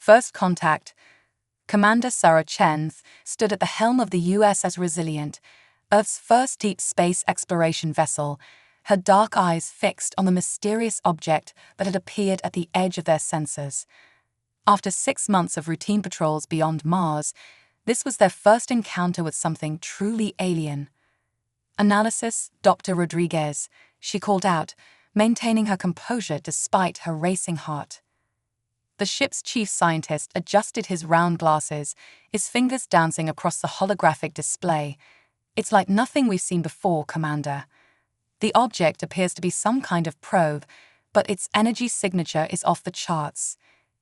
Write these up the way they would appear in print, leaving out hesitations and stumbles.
First contact. Commander Sarah Chen stood at the helm of the USS Resilient, Earth's first deep space exploration vessel, her dark eyes fixed on the mysterious object that had appeared at the edge of their sensors. After 6 months of routine patrols beyond Mars, this was their first encounter with something truly alien. "Analysis, Dr. Rodriguez," she called out, maintaining her composure despite her racing heart. The ship's chief scientist adjusted his round glasses, his fingers dancing across the holographic display. "It's like nothing we've seen before, Commander. The object appears to be some kind of probe, but its energy signature is off the charts.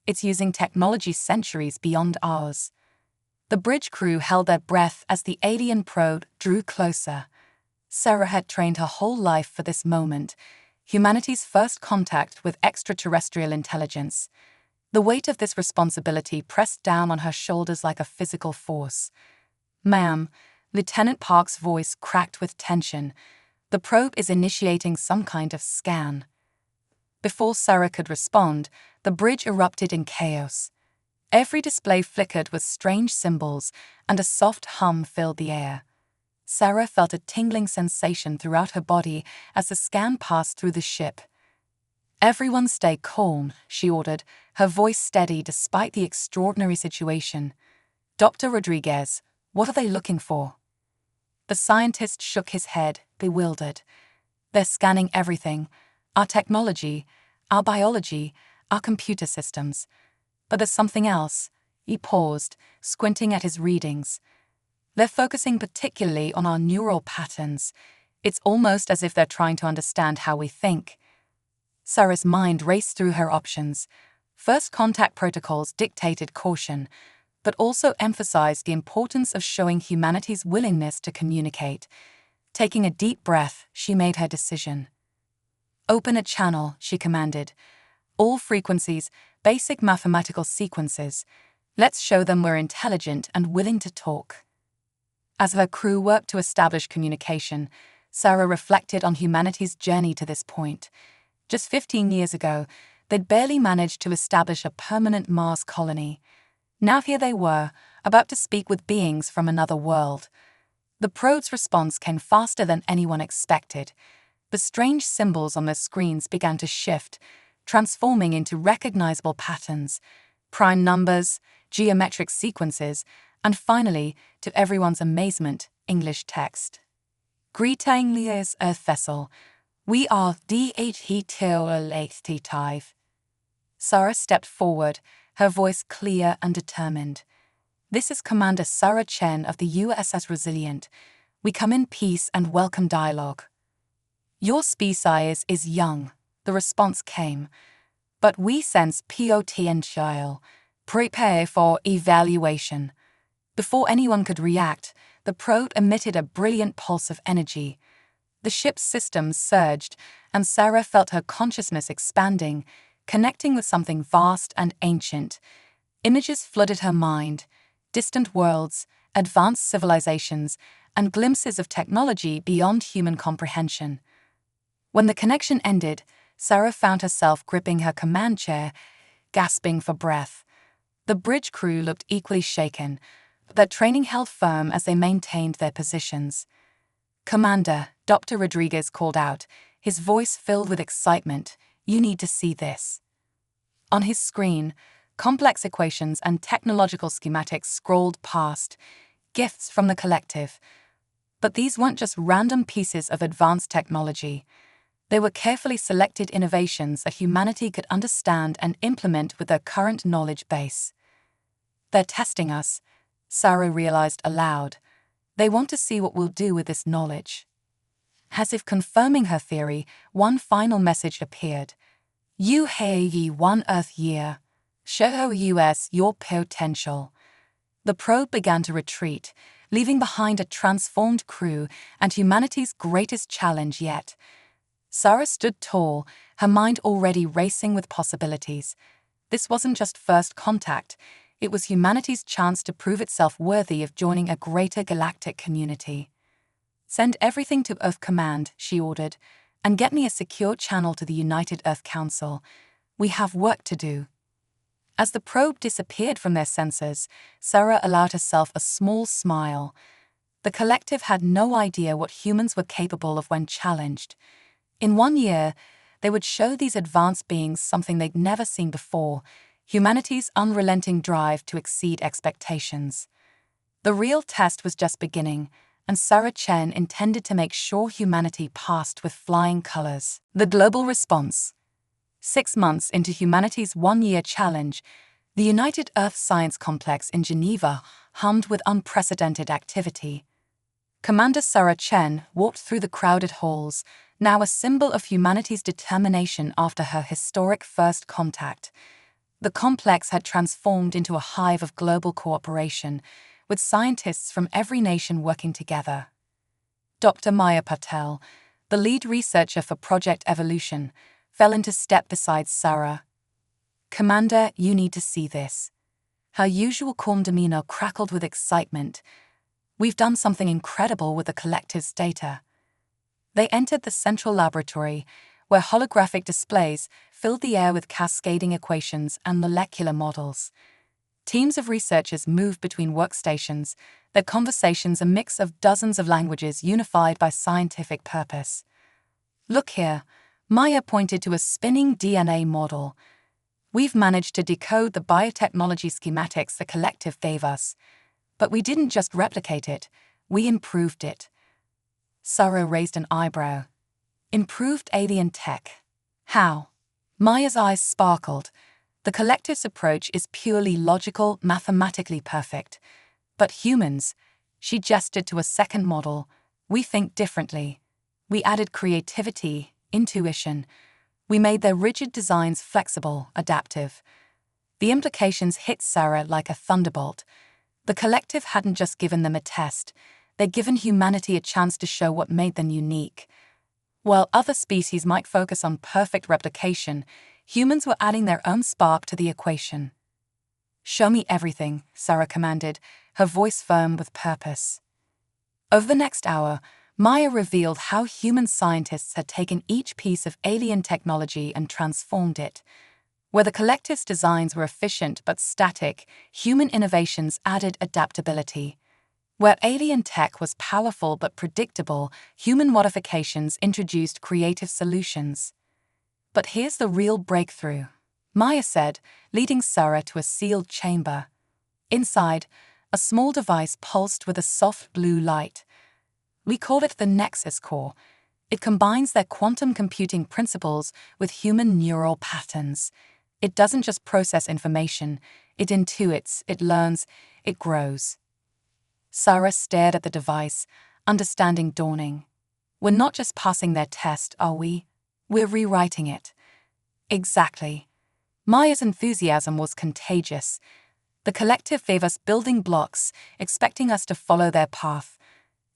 It's using technology centuries beyond ours." The bridge crew held their breath as the alien probe drew closer. Sarah had trained her whole life for this moment, humanity's first contact with extraterrestrial intelligence. The weight of this responsibility pressed down on her shoulders like a physical force. "Ma'am," Lieutenant Park's voice cracked with tension, "the probe is initiating some kind of scan." Before Sarah could respond, the bridge erupted in chaos. Every display flickered with strange symbols, and a soft hum filled the air. Sarah felt a tingling sensation throughout her body as the scan passed through the ship. "Everyone stay calm," she ordered, her voice steady despite the extraordinary situation. "Dr. Rodriguez, what are they looking for?" The scientist shook his head, bewildered. "They're scanning everything. Our technology, our biology, our computer systems. But there's something else." He paused, squinting at his readings. "They're focusing particularly on our neural patterns. It's almost as if they're trying to understand how we think." Sarah's mind raced through her options. First contact protocols dictated caution, but also emphasized the importance of showing humanity's willingness to communicate. Taking a deep breath, she made her decision. "Open a channel," she commanded. "All frequencies, basic mathematical sequences. Let's show them we're intelligent and willing to talk." As her crew worked to establish communication, Sarah reflected on humanity's journey to this point. Just 15 years ago, they'd barely managed to establish a permanent Mars colony. Now here they were, about to speak with beings from another world. The probe's response came faster than anyone expected. The strange symbols on their screens began to shift, transforming into recognizable patterns, prime numbers, geometric sequences, and finally, to everyone's amazement, English text. "Greetings, Earth vessel. We are DHT-285. Sarah stepped forward, her voice clear and determined. "This is Commander Sarah Chen of the USS Resilient. We come in peace and welcome dialogue." "Your species is young," the response came. "But we sense potential. Prepare for evaluation." Before anyone could react, the probe emitted a brilliant pulse of energy. The ship's systems surged, and Sarah felt her consciousness expanding, connecting with something vast and ancient. Images flooded her mind, distant worlds, advanced civilizations, and glimpses of technology beyond human comprehension. When the connection ended, Sarah found herself gripping her command chair, gasping for breath. The bridge crew looked equally shaken, but their training held firm as they maintained their positions. "Commander," Dr. Rodriguez called out, his voice filled with excitement, "you need to see this." On his screen, complex equations and technological schematics scrolled past, gifts from the collective. But these weren't just random pieces of advanced technology. They were carefully selected innovations that humanity could understand and implement with their current knowledge base. "They're testing us," Sarah realized aloud. "They want to see what we'll do with this knowledge." As if confirming her theory, one final message appeared. "You hear ye 1 Earth year. Show US your potential." The probe began to retreat, leaving behind a transformed crew and humanity's greatest challenge yet. Sarah stood tall, her mind already racing with possibilities. This wasn't just first contact. It was humanity's chance to prove itself worthy of joining a greater galactic community. "Send everything to Earth Command," she ordered, "and get me a secure channel to the United Earth Council. We have work to do." As the probe disappeared from their sensors, Sarah allowed herself a small smile. The collective had no idea what humans were capable of when challenged. In 1 year, they would show these advanced beings something they'd never seen before: humanity's unrelenting drive to exceed expectations. The real test was just beginning, and Sarah Chen intended to make sure humanity passed with flying colors. The global response. 6 months into humanity's 1-year challenge, the United Earth Science Complex in Geneva hummed with unprecedented activity. Commander Sarah Chen walked through the crowded halls, now a symbol of humanity's determination after her historic first contact. The complex had transformed into a hive of global cooperation, with scientists from every nation working together. Dr. Maya Patel, the lead researcher for Project Evolution, fell into step beside Sarah. "Commander, you need to see this." Her usual calm demeanor crackled with excitement. "We've done something incredible with the collective's data." They entered the central laboratory, where holographic displays filled the air with cascading equations and molecular models. Teams of researchers moved between workstations, their conversations a mix of dozens of languages unified by scientific purpose. "Look here," Maya pointed to a spinning DNA model. "We've managed to decode the biotechnology schematics the collective gave us. But we didn't just replicate it, we improved it." Sarah raised an eyebrow. "Improved alien tech? How?" Maya's eyes sparkled. "The collective's approach is purely logical, mathematically perfect. But humans," she gestured to a second model, "we think differently. We added creativity, intuition. We made their rigid designs flexible, adaptive." The implications hit Sarah like a thunderbolt. The collective hadn't just given them a test, they'd given humanity a chance to show what made them unique. While other species might focus on perfect replication, humans were adding their own spark to the equation. "Show me everything," Sarah commanded, her voice firm with purpose. Over the next hour, Maya revealed how human scientists had taken each piece of alien technology and transformed it. Where the collective's designs were efficient but static, human innovations added adaptability. Where alien tech was powerful but predictable, human modifications introduced creative solutions. "But here's the real breakthrough," Maya said, leading Sarah to a sealed chamber. Inside, a small device pulsed with a soft blue light. "We call it the Nexus Core. It combines their quantum computing principles with human neural patterns. It doesn't just process information, it intuits, it learns, it grows." Sarah stared at the device, understanding dawning. "We're not just passing their test, are we? We're rewriting it." "Exactly." Maya's enthusiasm was contagious. The collective gave us building blocks, expecting us to follow their path.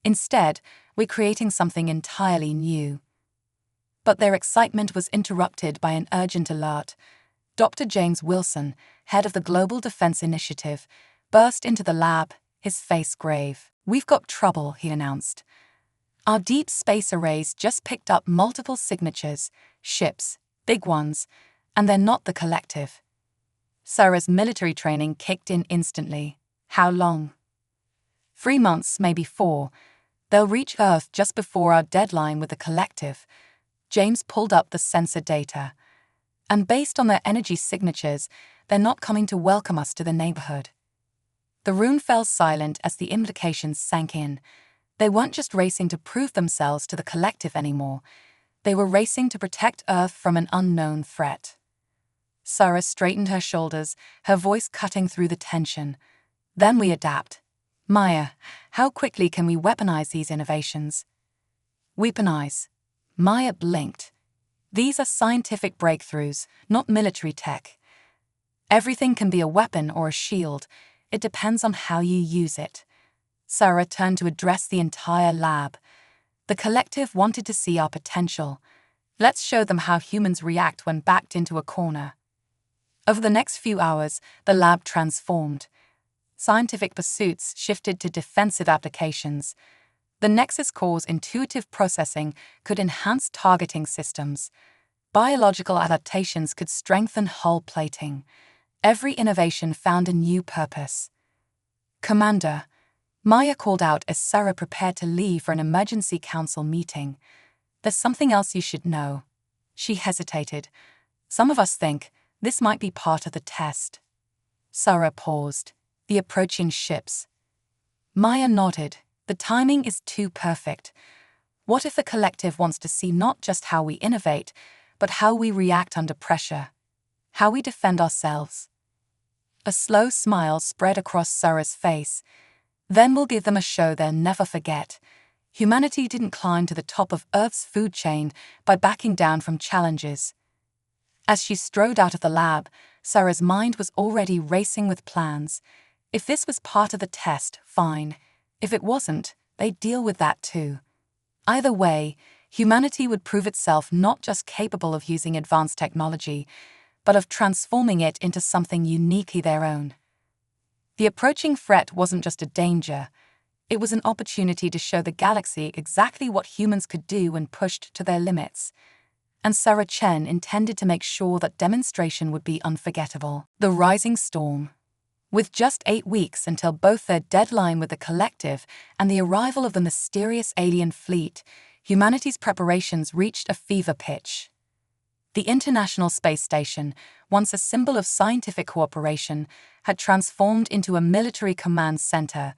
Instead, we're creating something entirely new. But their excitement was interrupted by an urgent alert. Dr. James Wilson, head of the Global Defense Initiative, burst into the lab, his face grave. "We've got trouble," he announced. "Our deep space arrays just picked up multiple signatures, ships, big ones, and they're not the collective." Sarah's military training kicked in instantly. "How long?" 3 months, maybe 4. They'll reach Earth just before our deadline with the collective." James pulled up the sensor data. "And based on their energy signatures, they're not coming to welcome us to the neighborhood." The room fell silent as the implications sank in. They weren't just racing to prove themselves to the collective anymore. They were racing to protect Earth from an unknown threat. Sarah straightened her shoulders, her voice cutting through the tension. "Then we adapt. Maya, how quickly can we weaponize these innovations?" "Weaponize?" Maya blinked. "These are scientific breakthroughs, not military tech. Everything can be a weapon or a shield. It depends on how you use it." Sarah turned to address the entire lab. "The collective wanted to see our potential. Let's show them how humans react when backed into a corner." Over the next few hours, the lab transformed. Scientific pursuits shifted to defensive applications. The Nexus Core's intuitive processing could enhance targeting systems. Biological adaptations could strengthen hull plating. Every innovation found a new purpose. "Commander," Maya called out as Sarah prepared to leave for an emergency council meeting. "There's something else you should know." She hesitated. "Some of us think this might be part of the test." Sarah paused. "The approaching ships." Maya nodded. "The timing is too perfect. What if the collective wants to see not just how we innovate, but how we react under pressure? How we defend ourselves?" A slow smile spread across Sarah's face. "Then we'll give them a show they'll never forget. Humanity didn't climb to the top of Earth's food chain by backing down from challenges." As she strode out of the lab, Sarah's mind was already racing with plans. If this was part of the test, fine. If it wasn't, they'd deal with that too. Either way, humanity would prove itself not just capable of using advanced technology, but of transforming it into something uniquely their own. The approaching threat wasn't just a danger. It was an opportunity to show the galaxy exactly what humans could do when pushed to their limits. And Sarah Chen intended to make sure that demonstration would be unforgettable. The rising storm. With just 8 weeks until both their deadline with the collective and the arrival of the mysterious alien fleet, humanity's preparations reached a fever pitch. The International Space Station, once a symbol of scientific cooperation, had transformed into a military command center,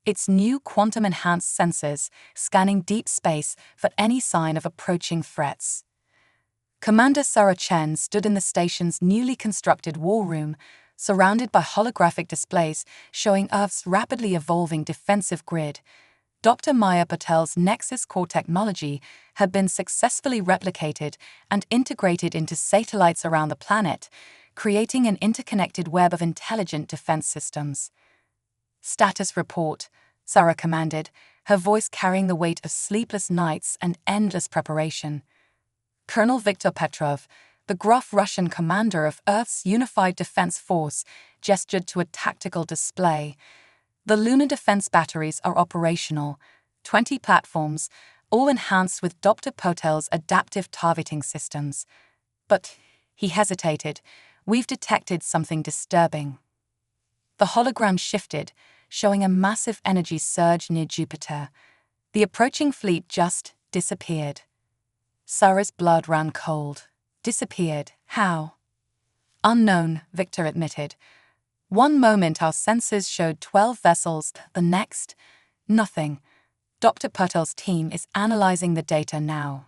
its new quantum-enhanced sensors scanning deep space for any sign of approaching threats. Commander Sarah Chen stood in the station's newly constructed war room, surrounded by holographic displays showing Earth's rapidly evolving defensive grid. Dr. Maya Patel's Nexus core technology had been successfully replicated and integrated into satellites around the planet, creating an interconnected web of intelligent defense systems. "Status report," Sarah commanded, her voice carrying the weight of sleepless nights and endless preparation. Colonel Viktor Petrov, the gruff Russian commander of Earth's Unified Defense Force, gestured to a tactical display. "The lunar defense batteries are operational, 20 platforms, all enhanced with Dr. Patel's adaptive targeting systems." "But," he hesitated, "we've detected something disturbing." The hologram shifted, showing a massive energy surge near Jupiter. The approaching fleet just disappeared. Sarah's blood ran cold. Disappeared. How? "Unknown," Victor admitted. "One moment our sensors showed 12 vessels, the next, nothing. Dr. Patel's team is analyzing the data now."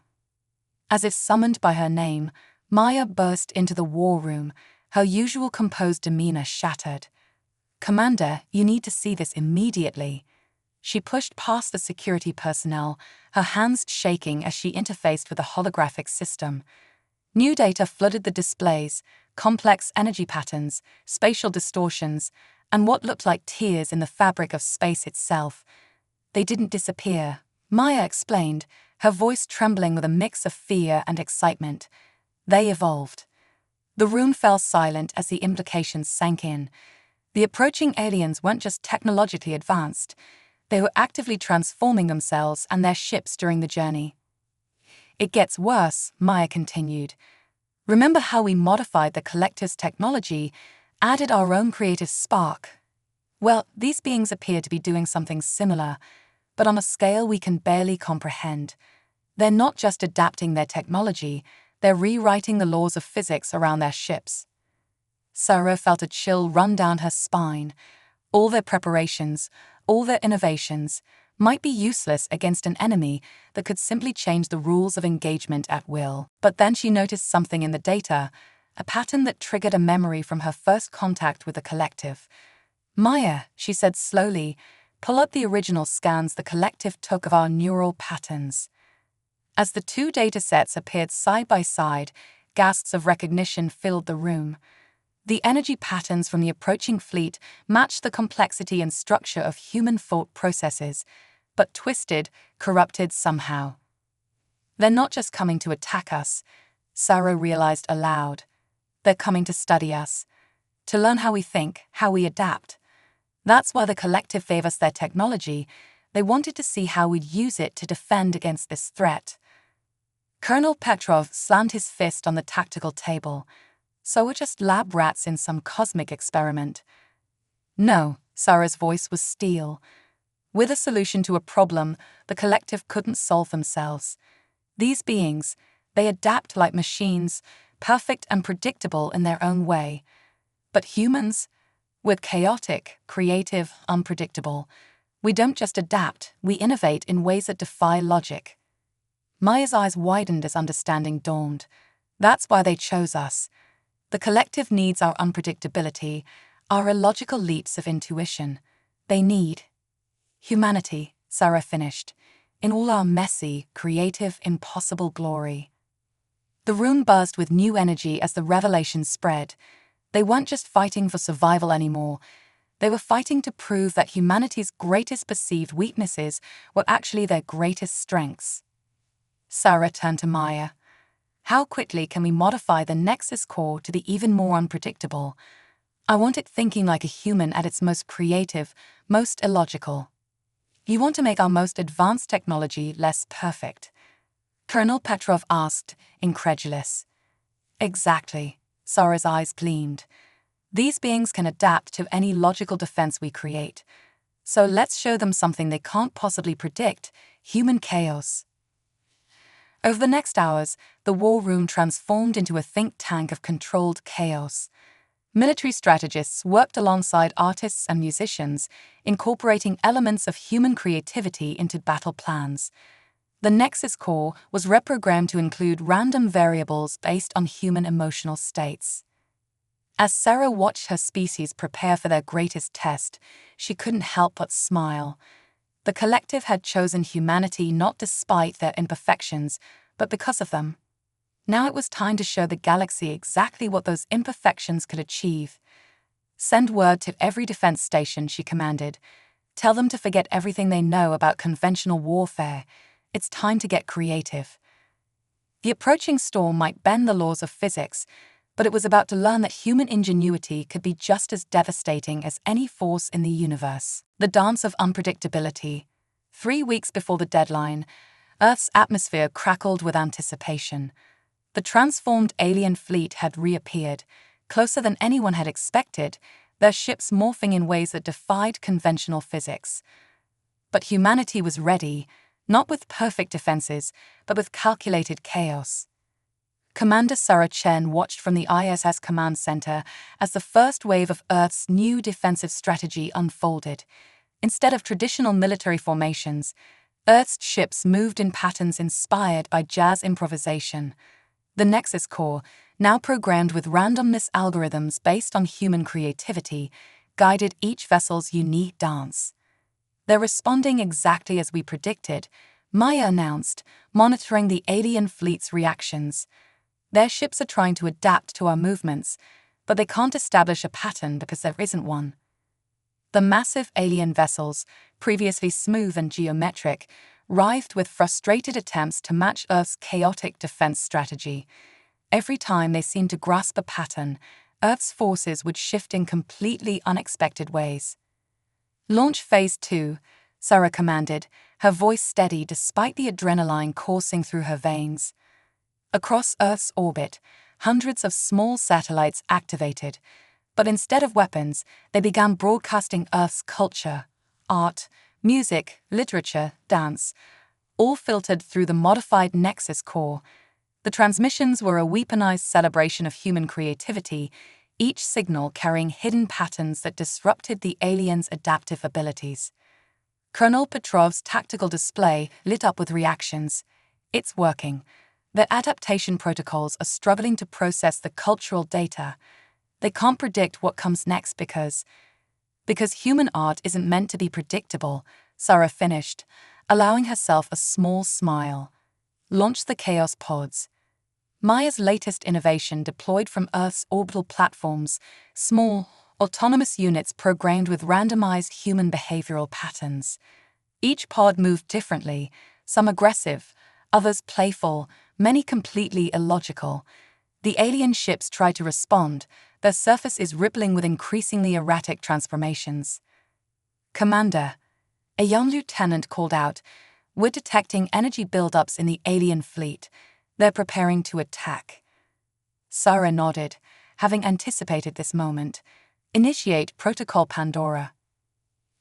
As if summoned by her name, Maya burst into the war room, her usual composed demeanor shattered. "Commander, you need to see this immediately." She pushed past the security personnel, her hands shaking as she interfaced with the holographic system. New data flooded the displays, complex energy patterns, spatial distortions, and what looked like tears in the fabric of space itself. "They didn't disappear," Maya explained, her voice trembling with a mix of fear and excitement. "They evolved." The room fell silent as the implications sank in. The approaching aliens weren't just technologically advanced, they were actively transforming themselves and their ships during the journey. "It gets worse," Maya continued. "Remember how we modified the collective's technology, added our own creative spark? Well, these beings appear to be doing something similar, but on a scale we can barely comprehend. They're not just adapting their technology, they're rewriting the laws of physics around their ships." Sarah felt a chill run down her spine. All their preparations, all their innovations, might be useless against an enemy that could simply change the rules of engagement at will. But then she noticed something in the data, a pattern that triggered a memory from her first contact with the collective. "Maya," she said slowly, "pull up the original scans the collective took of our neural patterns." As the two datasets appeared side by side, gasps of recognition filled the room. The energy patterns from the approaching fleet matched the complexity and structure of human thought processes, but twisted, corrupted somehow. "They're not just coming to attack us," Sarah realized aloud. "They're coming to study us, to learn how we think, how we adapt. That's why the collective gave us their technology. They wanted to see how we'd use it to defend against this threat." Colonel Petrov slammed his fist on the tactical table. So we're just lab rats in some cosmic experiment. No, Sarah's voice was steel. With a solution to a problem the collective couldn't solve themselves. These beings, they adapt like machines, perfect and predictable in their own way. But humans, we're chaotic, creative, unpredictable. We don't just adapt, we innovate in ways that defy logic. Maya's eyes widened as understanding dawned. That's why they chose us. The collective needs our unpredictability, our illogical leaps of intuition. They need humanity, Sarah finished, in all our messy, creative, impossible glory. The room buzzed with new energy as the revelation spread. They weren't just fighting for survival anymore. They were fighting to prove that humanity's greatest perceived weaknesses were actually their greatest strengths. Sarah turned to Maya. How quickly can we modify the Nexus core to be even more unpredictable? I want it thinking like a human at its most creative, most illogical. You want to make our most advanced technology less perfect? Colonel Petrov asked, incredulous. Exactly, Sarah's eyes gleamed. These beings can adapt to any logical defense we create. So let's show them something they can't possibly predict: human chaos. Over the next hours, the war room transformed into a think tank of controlled chaos. Military strategists worked alongside artists and musicians, incorporating elements of human creativity into battle plans. The Nexus core was reprogrammed to include random variables based on human emotional states. As Sarah watched her species prepare for their greatest test, she couldn't help but smile. The collective had chosen humanity not despite their imperfections, but because of them. Now it was time to show the galaxy exactly what those imperfections could achieve. Send word to every defense station, she commanded. Tell them to forget everything they know about conventional warfare. It's time to get creative. The approaching storm might bend the laws of physics, but it was about to learn that human ingenuity could be just as devastating as any force in the universe. The dance of unpredictability. 3 weeks before the deadline, Earth's atmosphere crackled with anticipation. The transformed alien fleet had reappeared, closer than anyone had expected, their ships morphing in ways that defied conventional physics. But humanity was ready, not with perfect defenses, but with calculated chaos. Commander Sarah Chen watched from the ISS command center as the first wave of Earth's new defensive strategy unfolded. Instead of traditional military formations, Earth's ships moved in patterns inspired by jazz improvisation. The Nexus core, now programmed with randomness algorithms based on human creativity, guided each vessel's unique dance. They're responding exactly as we predicted, Maya announced, monitoring the alien fleet's reactions. Their ships are trying to adapt to our movements, but they can't establish a pattern because there isn't one. The massive alien vessels, previously smooth and geometric, writhed with frustrated attempts to match Earth's chaotic defense strategy. Every time they seemed to grasp a pattern, Earth's forces would shift in completely unexpected ways. Launch Phase 2, Sarah commanded, her voice steady despite the adrenaline coursing through her veins. Across Earth's orbit, hundreds of small satellites activated, but instead of weapons, they began broadcasting Earth's culture, art, music, literature, dance, all filtered through the modified Nexus core. The transmissions were a weaponized celebration of human creativity, each signal carrying hidden patterns that disrupted the aliens' adaptive abilities. Colonel Petrov's tactical display lit up with reactions. It's working. Their adaptation protocols are struggling to process the cultural data. They can't predict what comes next because human art isn't meant to be predictable, Sarah finished, allowing herself a small smile. Launch the Chaos Pods. Maya's latest innovation deployed from Earth's orbital platforms, small, autonomous units programmed with randomized human behavioral patterns. Each pod moved differently, some aggressive, others playful, many completely illogical. The alien ships tried to respond, their surface is rippling with increasingly erratic transformations. Commander, a young lieutenant called out, we're detecting energy buildups in the alien fleet. They're preparing to attack. Sarah nodded, having anticipated this moment, initiate Protocol Pandora.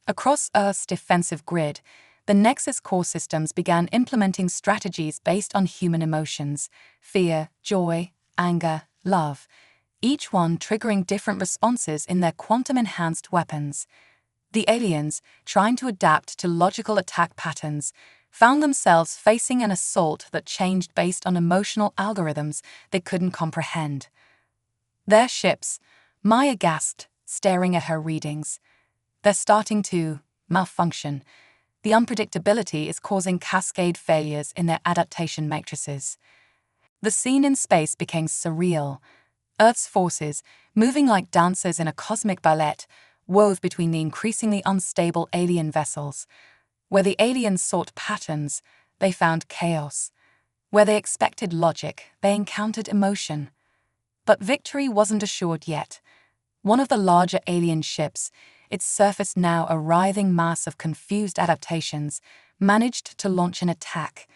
Across Earth's defensive grid, the Nexus core systems began implementing strategies based on human emotions: fear, joy, anger, love, each one triggering different responses in their quantum-enhanced weapons. The aliens, trying to adapt to logical attack patterns, found themselves facing an assault that changed based on emotional algorithms they couldn't comprehend. Their ships, Maya gasped, staring at her readings. They're starting to malfunction. The unpredictability is causing cascade failures in their adaptation matrices. The scene in space became surreal. Earth's forces, moving like dancers in a cosmic ballet, wove between the increasingly unstable alien vessels. Where the aliens sought patterns, they found chaos. Where they expected logic, they encountered emotion. But victory wasn't assured yet. One of the larger alien ships, its surface now a writhing mass of confused adaptations, managed to launch an attack.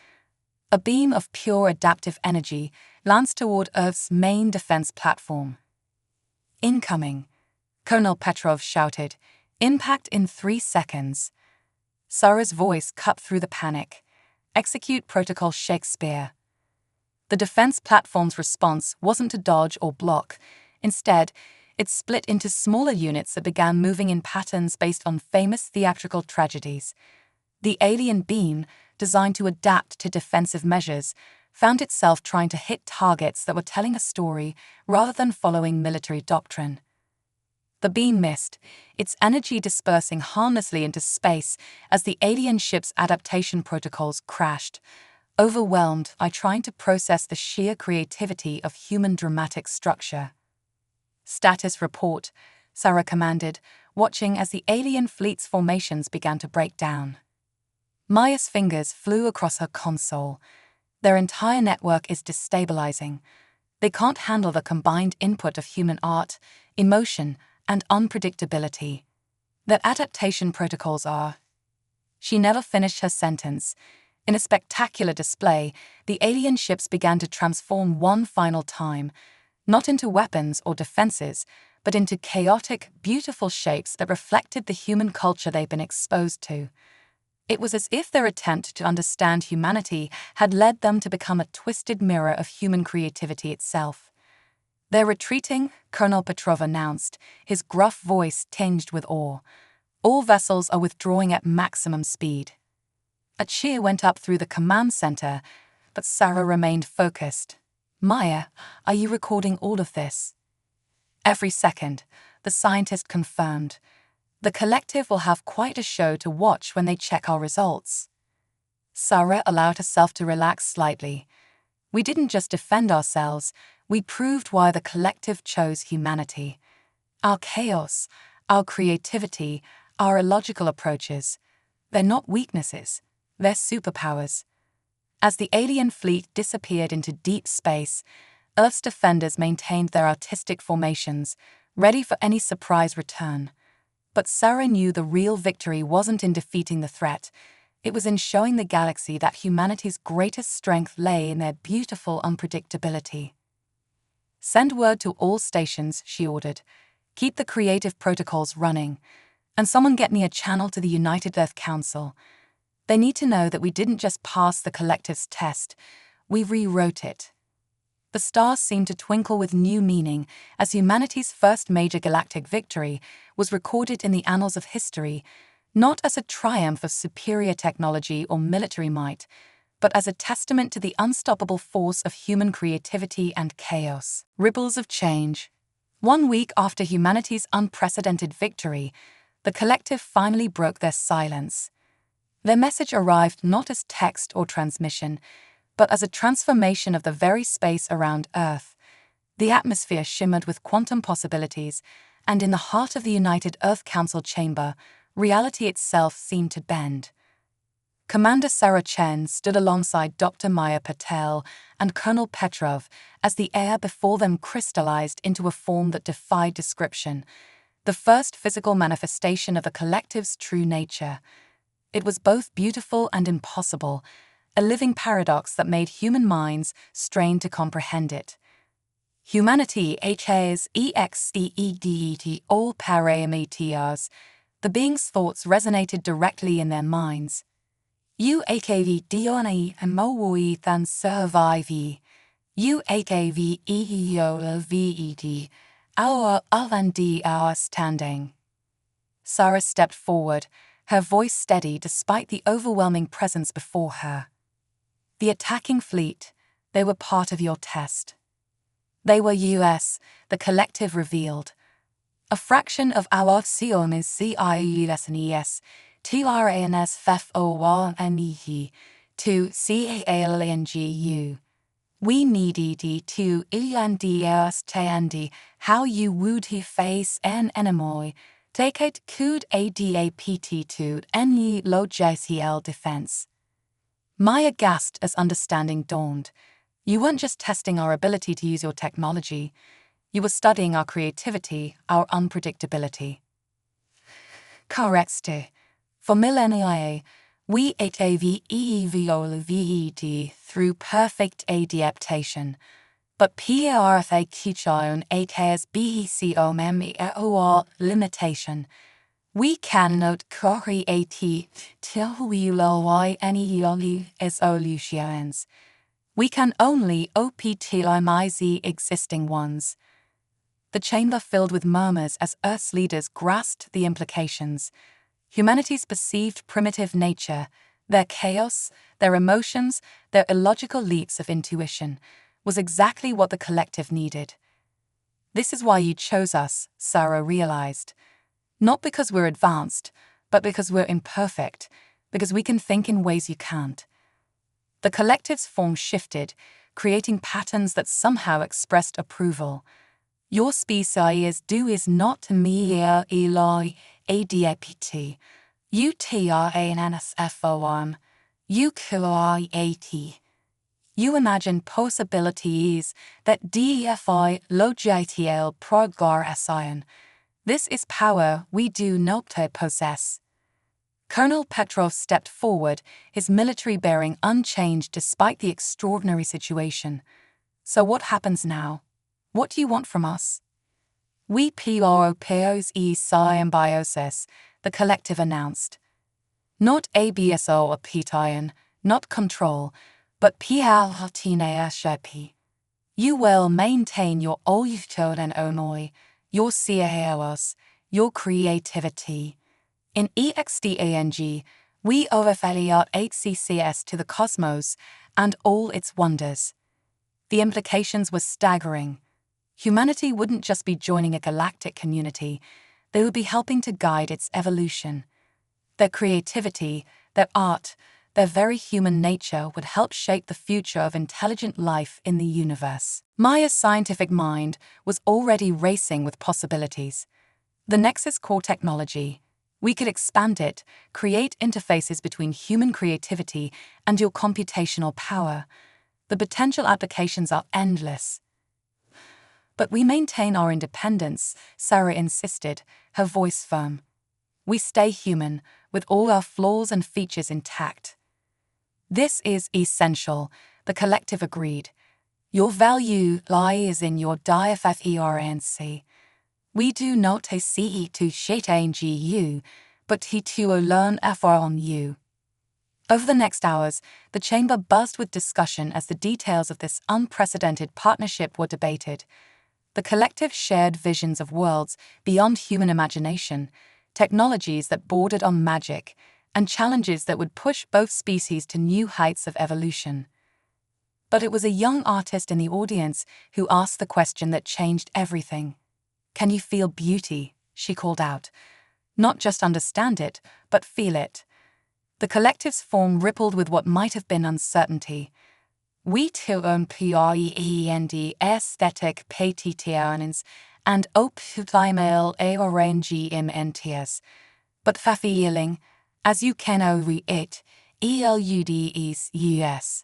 A beam of pure adaptive energy lanced toward Earth's main defense platform. Incoming, Colonel Petrov shouted. Impact in 3 seconds. Sarah's voice cut through the panic. Execute Protocol Shakespeare. The defense platform's response wasn't to dodge or block. Instead, it split into smaller units that began moving in patterns based on famous theatrical tragedies. The alien beam, designed to adapt to defensive measures, found itself trying to hit targets that were telling a story rather than following military doctrine. The beam missed, its energy dispersing harmlessly into space as the alien ship's adaptation protocols crashed. Overwhelmed, I tried to process the sheer creativity of human dramatic structure. Status report, Sarah commanded, watching as the alien fleet's formations began to break down. Maya's fingers flew across her console. Their entire network is destabilizing. They can't handle the combined input of human art, emotion, and unpredictability. Their adaptation protocols are. She never finished her sentence. In a spectacular display, the alien ships began to transform one final time, not into weapons or defenses, but into chaotic, beautiful shapes that reflected the human culture they'd been exposed to. It was as if their attempt to understand humanity had led them to become a twisted mirror of human creativity itself. They're retreating, Colonel Petrov announced, his gruff voice tinged with awe. All vessels are withdrawing at maximum speed. A cheer went up through the command center, but Sarah remained focused. Maya, are you recording all of this? Every second, the scientist confirmed. The collective will have quite a show to watch when they check our results. Sarah allowed herself to relax slightly. We didn't just defend ourselves, we proved why the collective chose humanity. Our chaos, our creativity, our illogical approaches, they're not weaknesses, they're superpowers. As the alien fleet disappeared into deep space, Earth's defenders maintained their artistic formations, ready for any surprise return. But Sarah knew the real victory wasn't in defeating the threat. It was in showing the galaxy that humanity's greatest strength lay in their beautiful unpredictability. Send word to all stations, she ordered. Keep the creative protocols running. And someone get me a channel to the United Earth Council. They need to know that we didn't just pass the collective's test, we rewrote it. The stars seemed to twinkle with new meaning as humanity's first major galactic victory was recorded in the annals of history, not as a triumph of superior technology or military might, but as a testament to the unstoppable force of human creativity and chaos. Ripples of change. 1 week after humanity's unprecedented victory, the collective finally broke their silence. Their message arrived not as text or transmission, but as a transformation of the very space around Earth. The atmosphere shimmered with quantum possibilities, and in the heart of the United Earth Council chamber, reality itself seemed to bend. Commander Sarah Chen stood alongside Dr. Maya Patel and Colonel Petrov as the air before them crystallized into a form that defied description, the first physical manifestation of the collective's true nature. It was both beautiful and impossible, a living paradox that made human minds strain to comprehend it. Humanity has exceeded all parameters. The being's thoughts resonated directly in their minds. UAKV Dione and Mowui than survive. UAKV EOLVED. Our Avandi our standing. Sarah stepped forward, her voice steady despite the overwhelming presence before her. The attacking fleet, they were part of your test. They were US, the collective revealed. A fraction of our Sion is CIUSNES, TRANS FFORNEE, to CALNGU. We needed to understand how you would face an enemy. Take it could adapt to any logical defense. My aghast as understanding dawned. You weren't just testing our ability to use your technology. You were studying our creativity, our unpredictability. Correct. For millennia, we ATVEVOLVED through perfect adaptation. But PRFA Kichon ATS BECOMMEOR limitation. We cannot create till we lower any solutions. We can only optimize the existing ones. The chamber filled with murmurs as Earth's leaders grasped the implications. Humanity's perceived primitive nature, their chaos, their emotions, their illogical leaps of intuition, was exactly what the collective needed. This is why you chose us, Sarah realized. Not because we're advanced, but because we're imperfect, because we can think in ways you can't. The collective's form shifted, creating patterns that somehow expressed approval. Your species is not mere Eli ADAPT. UTRANSFORM. UQIAT. You imagine possibilities that DFI logitl progression. This is power we do not possess. Colonel Petrov stepped forward, his military bearing unchanged despite the extraordinary situation. So what happens now? What do you want from us? We PROPOS symbiosis, the collective announced. Not ABSO or PTION, not control, but PLHTNASHP. You will maintain your Oyuton and Onoi, your CAOS, your creativity. In EXDANG, we overvalue HCCS to the cosmos and all its wonders. The implications were staggering. Humanity wouldn't just be joining a galactic community, they would be helping to guide its evolution. Their creativity, their art, their very human nature would help shape the future of intelligent life in the universe. Maya's scientific mind was already racing with possibilities. The Nexus core technology. We could expand it, create interfaces between human creativity and your computational power. The potential applications are endless. But we maintain our independence, Sarah insisted, her voice firm. We stay human, with all our flaws and features intact. This is essential, the collective agreed. Your value lies in your DFFERNC. We do not see to change you, but to learn on you. Over the next hours, the chamber buzzed with discussion as the details of this unprecedented partnership were debated. The collective shared visions of worlds beyond human imagination, technologies that bordered on magic, and challenges that would push both species to new heights of evolution. But it was a young artist in the audience who asked the question that changed everything. Can you feel beauty? She called out. Not just understand it, but feel it. The collective's form rippled with what might have been uncertainty. We too own PREEND aesthetic patitianins and optimal ARNGMNTS. But feeling, as you can over it, ELUDES.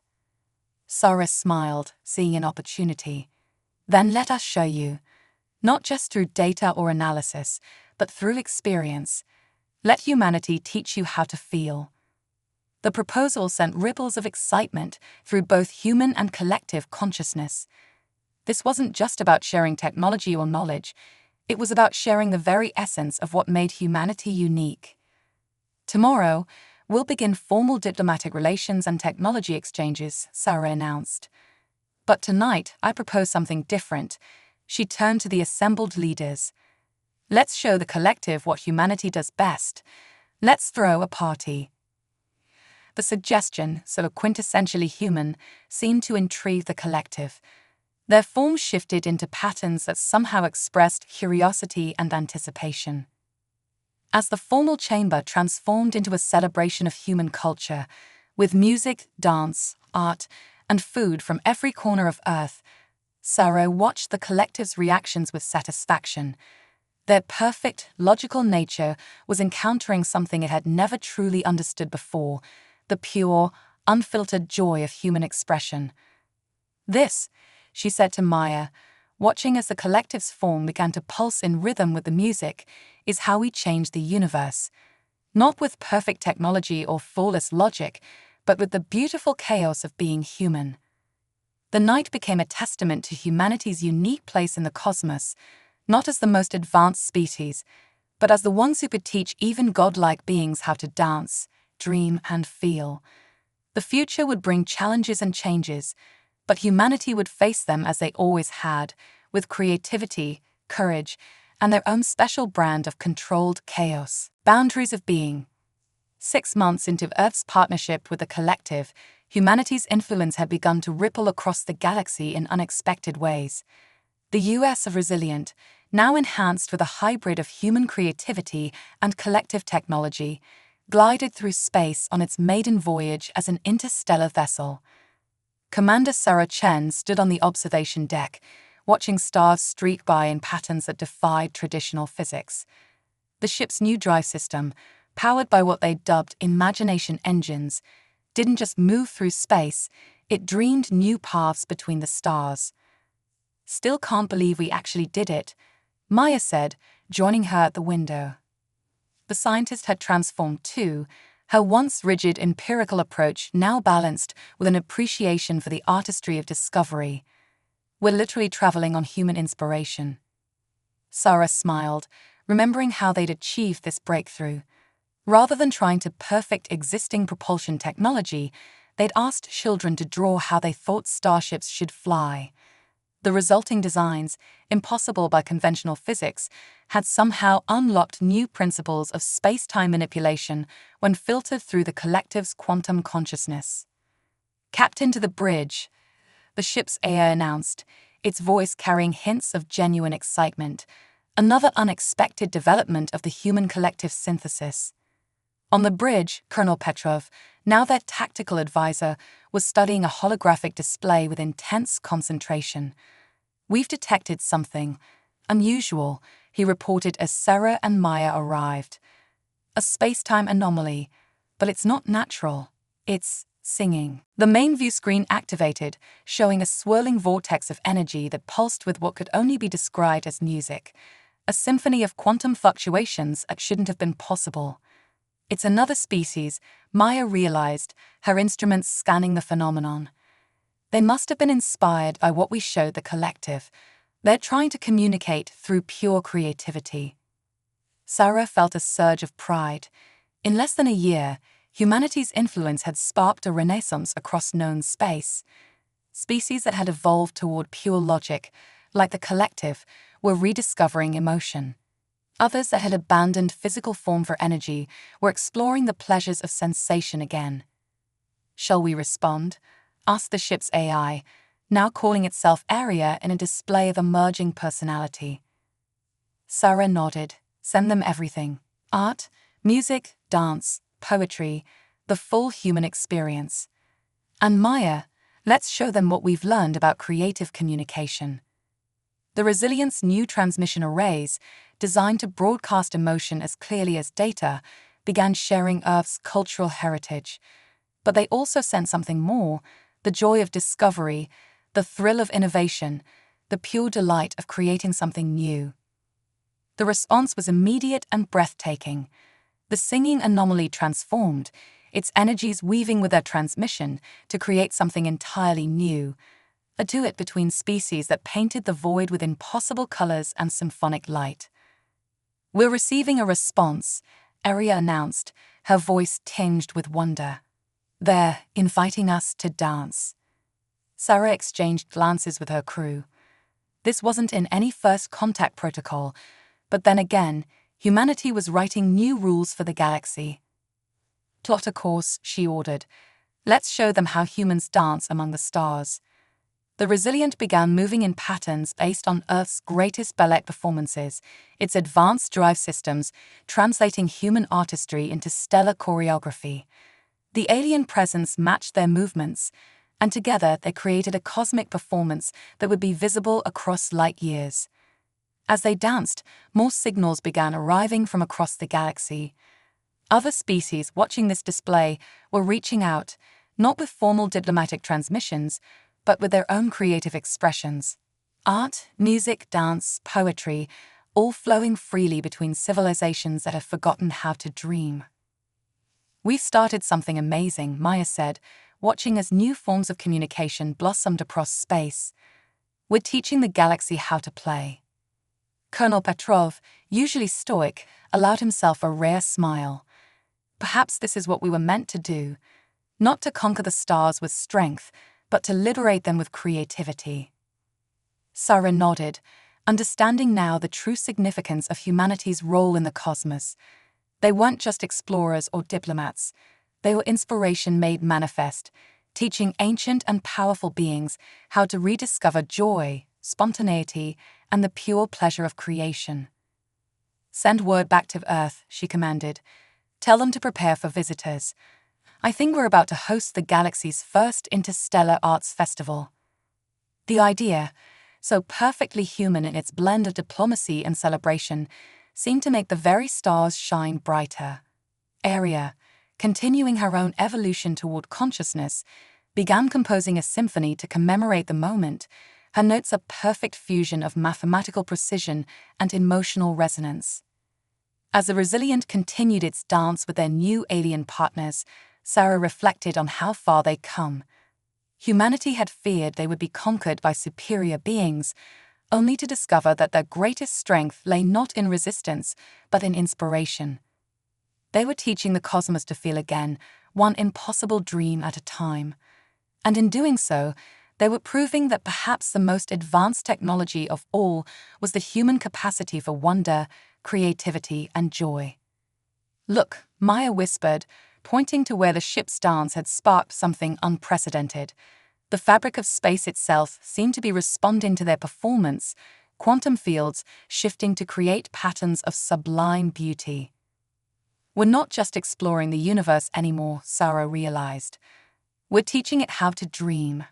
Sarah smiled, seeing an opportunity. Then let us show you. Not just through data or analysis, but through experience. Let humanity teach you how to feel. The proposal sent ripples of excitement through both human and collective consciousness. This wasn't just about sharing technology or knowledge, it was about sharing the very essence of what made humanity unique. Tomorrow, we'll begin formal diplomatic relations and technology exchanges, Sarah announced. But tonight, I propose something different. She turned to the assembled leaders. Let's show the collective what humanity does best. Let's throw a party. The suggestion, so quintessentially human, seemed to intrigue the collective. Their form shifted into patterns that somehow expressed curiosity and anticipation. As the formal chamber transformed into a celebration of human culture, with music, dance, art, and food from every corner of Earth, Sarah watched the collective's reactions with satisfaction. Their perfect, logical nature was encountering something it had never truly understood before, the pure, unfiltered joy of human expression. This, she said to Maya, watching as the collective's form began to pulse in rhythm with the music, is how we change the universe. Not with perfect technology or flawless logic, but with the beautiful chaos of being human. The night became a testament to humanity's unique place in the cosmos, not as the most advanced species, but as the ones who could teach even godlike beings how to dance, dream, and feel. The future would bring challenges and changes, but humanity would face them as they always had, with creativity, courage, and their own special brand of controlled chaos. Boundaries of being. 6 months into Earth's partnership with the collective, humanity's influence had begun to ripple across the galaxy in unexpected ways. The US of Resilient, now enhanced with a hybrid of human creativity and collective technology, glided through space on its maiden voyage as an interstellar vessel. Commander Sarah Chen stood on the observation deck, watching stars streak by in patterns that defied traditional physics. The ship's new drive system, powered by what they dubbed imagination engines, didn't just move through space, it dreamed new paths between the stars. Still can't believe we actually did it, Maya said, joining her at the window. The scientist had transformed too, her once rigid empirical approach now balanced with an appreciation for the artistry of discovery. We're literally traveling on human inspiration. Sarah smiled, remembering how they'd achieved this breakthrough. Rather than trying to perfect existing propulsion technology, they'd asked children to draw how they thought starships should fly. The resulting designs, impossible by conventional physics, had somehow unlocked new principles of space-time manipulation when filtered through the collective's quantum consciousness. "Captain to the bridge," the ship's AI announced, its voice carrying hints of genuine excitement, another unexpected development of the human collective synthesis. On the bridge, Colonel Petrov, now their tactical advisor, was studying a holographic display with intense concentration. "We've detected something unusual," he reported as Sarah and Maya arrived. "A space-time anomaly, but it's not natural. It's singing." The main view screen activated, showing a swirling vortex of energy that pulsed with what could only be described as music, a symphony of quantum fluctuations that shouldn't have been possible. "It's another species," Maya realized, her instruments scanning the phenomenon. "They must have been inspired by what we showed the collective. They're trying to communicate through pure creativity." Sarah felt a surge of pride. In less than a year, humanity's influence had sparked a renaissance across known space. Species that had evolved toward pure logic, like the collective, were rediscovering emotion. Others that had abandoned physical form for energy were exploring the pleasures of sensation again. "Shall we respond?" asked the ship's AI, now calling itself Area in a display of emerging personality. Sarah nodded. "Send them everything. Art, music, dance, poetry, the full human experience. And Maya, let's show them what we've learned about creative communication." The Resilient's new transmission arrays, designed to broadcast emotion as clearly as data, began sharing Earth's cultural heritage. But they also sent something more: the joy of discovery, the thrill of innovation, the pure delight of creating something new. The response was immediate and breathtaking. The singing anomaly transformed, its energies weaving with their transmission to create something entirely new, a duet between species that painted the void with impossible colors and symphonic light. "We're receiving a response," Aria announced, her voice tinged with wonder. "They're inviting us to dance." Sarah exchanged glances with her crew. This wasn't in any first contact protocol, but then again, humanity was writing new rules for the galaxy. "Plot a course," she ordered. "Let's show them how humans dance among the stars." The Resilient began moving in patterns based on Earth's greatest ballet performances, its advanced drive systems translating human artistry into stellar choreography. The alien presence matched their movements, and together they created a cosmic performance that would be visible across light years. As they danced, more signals began arriving from across the galaxy. Other species watching this display were reaching out, not with formal diplomatic transmissions, but with their own creative expressions. Art, music, dance, poetry, all flowing freely between civilizations that have forgotten how to dream. "We've started something amazing," Maya said, watching as new forms of communication blossomed across space. "We're teaching the galaxy how to play." Colonel Petrov, usually stoic, allowed himself a rare smile. Perhaps this is what we were meant to do, not to conquer the stars with strength, but to liberate them with creativity. Sarah nodded, understanding now the true significance of humanity's role in the cosmos. They weren't just explorers or diplomats. They were inspiration made manifest, teaching ancient and powerful beings how to rediscover joy, spontaneity, and the pure pleasure of creation. "Send word back to Earth," she commanded. "Tell them to prepare for visitors. I think we're about to host the galaxy's first interstellar arts festival." The idea, so perfectly human in its blend of diplomacy and celebration, seemed to make the very stars shine brighter. Aria, continuing her own evolution toward consciousness, began composing a symphony to commemorate the moment, her notes a perfect fusion of mathematical precision and emotional resonance. As the Resilient continued its dance with their new alien partners, Sarah reflected on how far they'd come. Humanity had feared they would be conquered by superior beings, only to discover that their greatest strength lay not in resistance, but in inspiration. They were teaching the cosmos to feel again, one impossible dream at a time. And in doing so, they were proving that perhaps the most advanced technology of all was the human capacity for wonder, creativity, and joy. "Look," Maya whispered, pointing to where the ship's dance had sparked something unprecedented. The fabric of space itself seemed to be responding to their performance, quantum fields shifting to create patterns of sublime beauty. "We're not just exploring the universe anymore," Sarah realized. "We're teaching it how to dream."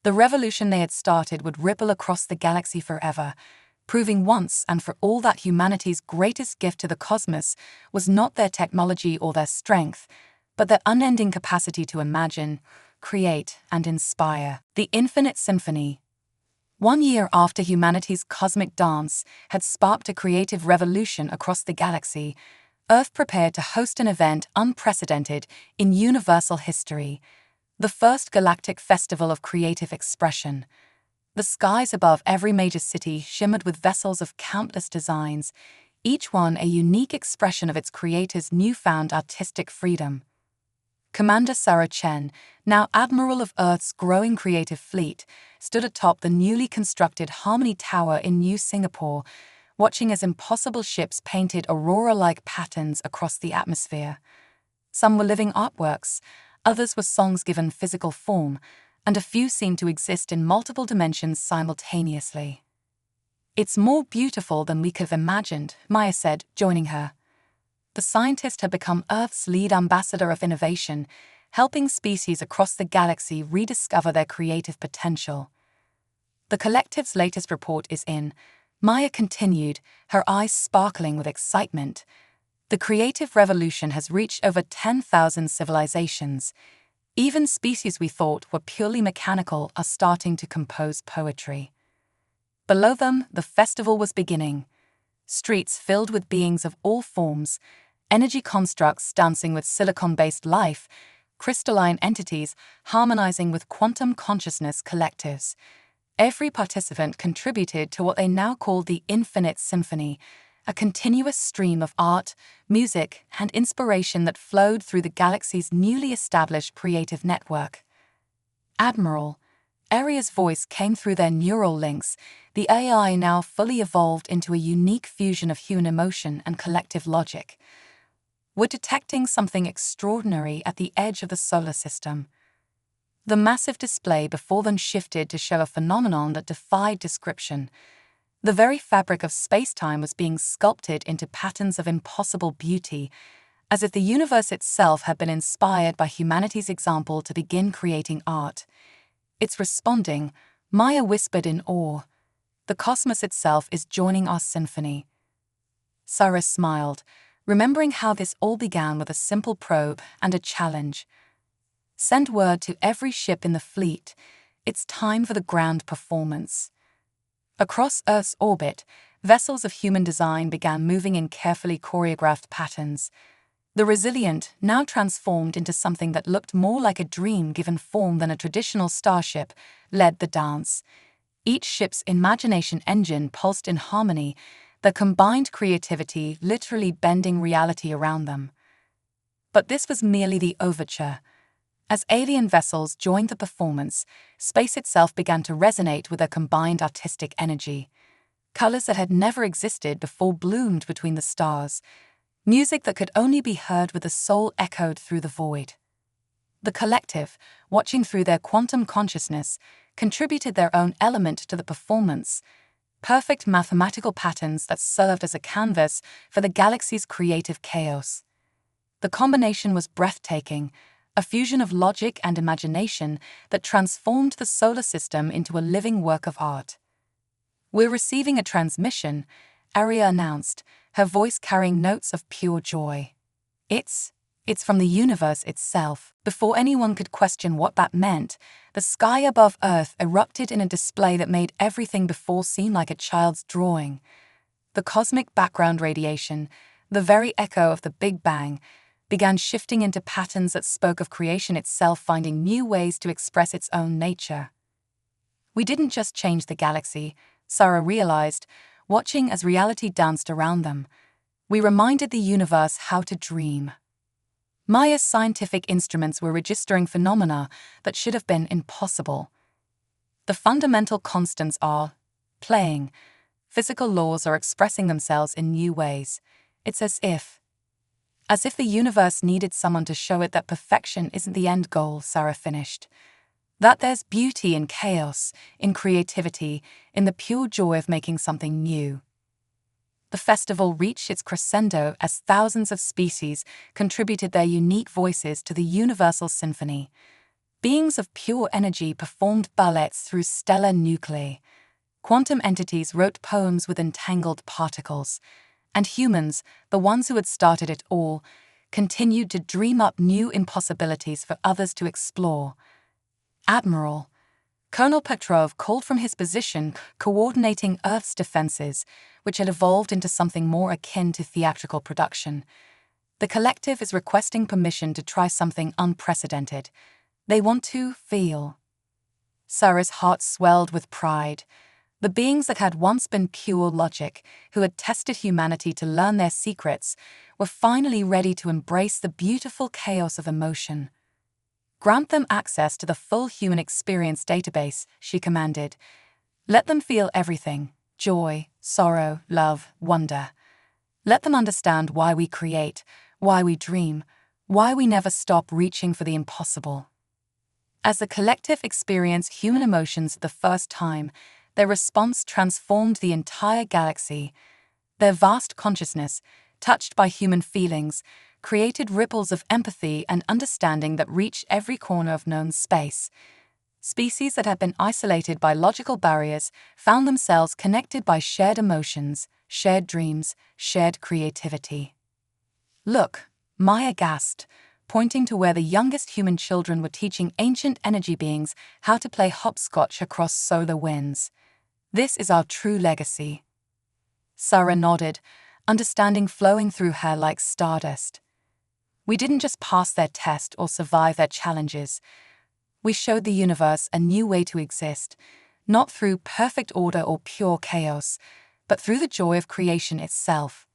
The revolution they had started would ripple across the galaxy forever, proving once and for all that humanity's greatest gift to the cosmos was not their technology or their strength, but their unending capacity to imagine, create, and inspire. The Infinite Symphony. 1 year after humanity's cosmic dance had sparked a creative revolution across the galaxy, Earth prepared to host an event unprecedented in universal history, the first galactic festival of creative expression. The skies above every major city shimmered with vessels of countless designs, each one a unique expression of its creator's newfound artistic freedom. Commander Sarah Chen, now Admiral of Earth's growing creative fleet, stood atop the newly constructed Harmony Tower in New Singapore, watching as impossible ships painted aurora-like patterns across the atmosphere. Some were living artworks, others were songs given physical form, and a few seemed to exist in multiple dimensions simultaneously. "It's more beautiful than we could have imagined," Maya said, joining her. The scientist had become Earth's lead ambassador of innovation, helping species across the galaxy rediscover their creative potential. "The collective's latest report is in," Maya continued, her eyes sparkling with excitement. "The creative revolution has reached over 10,000 civilizations. Even species we thought were purely mechanical are starting to compose poetry." Below them, the festival was beginning. Streets filled with beings of all forms, energy constructs dancing with silicon-based life, crystalline entities harmonizing with quantum consciousness collectives. Every participant contributed to what they now call the Infinite Symphony, a continuous stream of art, music, and inspiration that flowed through the galaxy's newly established creative network. Admiral, Aria's voice came through their neural links, the AI now fully evolved into a unique fusion of human emotion and collective logic. We're detecting something extraordinary at the edge of the solar system. The massive display before them shifted to show a phenomenon that defied description. The very fabric of space-time was being sculpted into patterns of impossible beauty, as if the universe itself had been inspired by humanity's example to begin creating art. It's responding, Maya whispered in awe. The cosmos itself is joining our symphony. Cyrus smiled, remembering how this all began with a simple probe and a challenge. Send word to every ship in the fleet. It's time for the grand performance. Across Earth's orbit, vessels of human design began moving in carefully choreographed patterns. The Resilient, now transformed into something that looked more like a dream given form than a traditional starship, led the dance. Each ship's imagination engine pulsed in harmony, their combined creativity literally bending reality around them. But this was merely the overture. As alien vessels joined the performance, space itself began to resonate with their combined artistic energy. Colors that had never existed before bloomed between the stars. Music that could only be heard with the soul echoed through the void. The collective, watching through their quantum consciousness, contributed their own element to the performance. Perfect mathematical patterns that served as a canvas for the galaxy's creative chaos. The combination was breathtaking, a fusion of logic and imagination that transformed the solar system into a living work of art. We're receiving a transmission, Aria announced, her voice carrying notes of pure joy. It's from the universe itself. Before anyone could question what that meant, the sky above Earth erupted in a display that made everything before seem like a child's drawing. The cosmic background radiation, the very echo of the Big Bang, began shifting into patterns that spoke of creation itself finding new ways to express its own nature. We didn't just change the galaxy, Sarah realized, watching as reality danced around them. We reminded the universe how to dream. Maya's scientific instruments were registering phenomena that should have been impossible. The fundamental constants are playing. Physical laws are expressing themselves in new ways. It's as if the universe needed someone to show it that perfection isn't the end goal, Sarah finished. That there's beauty in chaos, in creativity, in the pure joy of making something new. The festival reached its crescendo as thousands of species contributed their unique voices to the universal symphony. Beings of pure energy performed ballets through stellar nuclei. Quantum entities wrote poems with entangled particles. And humans, the ones who had started it all, continued to dream up new impossibilities for others to explore. Admiral, Colonel Petrov called from his position coordinating Earth's defenses, which had evolved into something more akin to theatrical production. The collective is requesting permission to try something unprecedented. They want to feel. Sarah's heart swelled with pride. The beings that had once been pure logic, who had tested humanity to learn their secrets, were finally ready to embrace the beautiful chaos of emotion. Grant them access to the full human experience database, she commanded. Let them feel everything: joy, sorrow, love, wonder. Let them understand why we create, why we dream, why we never stop reaching for the impossible. As the collective experienced human emotions for the first time, their response transformed the entire galaxy. Their vast consciousness, touched by human feelings, created ripples of empathy and understanding that reached every corner of known space. Species that had been isolated by logical barriers found themselves connected by shared emotions, shared dreams, shared creativity. Look, Maya gasped, pointing to where the youngest human children were teaching ancient energy beings how to play hopscotch across solar winds. This is our true legacy. Sarah nodded, understanding flowing through her like stardust. We didn't just pass their test or survive their challenges. We showed the universe a new way to exist, not through perfect order or pure chaos, but through the joy of creation itself.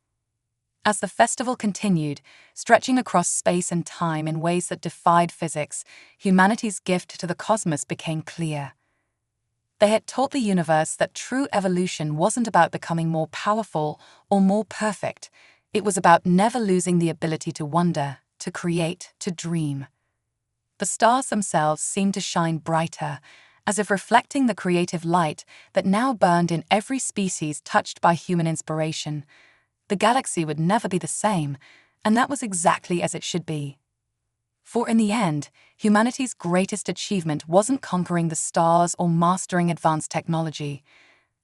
As the festival continued, stretching across space and time in ways that defied physics, humanity's gift to the cosmos became clear. They had taught the universe that true evolution wasn't about becoming more powerful or more perfect. It was about never losing the ability to wonder, to create, to dream. The stars themselves seemed to shine brighter, as if reflecting the creative light that now burned in every species touched by human inspiration. The galaxy would never be the same, and that was exactly as it should be. For in the end, humanity's greatest achievement wasn't conquering the stars or mastering advanced technology.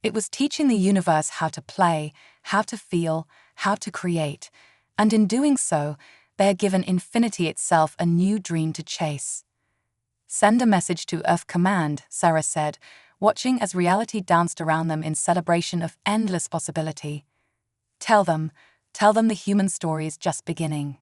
It was teaching the universe how to play, how to feel, how to create, and in doing so, they had given infinity itself a new dream to chase. "Send a message to Earth Command," Sarah said, watching as reality danced around them in celebration of endless possibility. Tell them the human story is just beginning."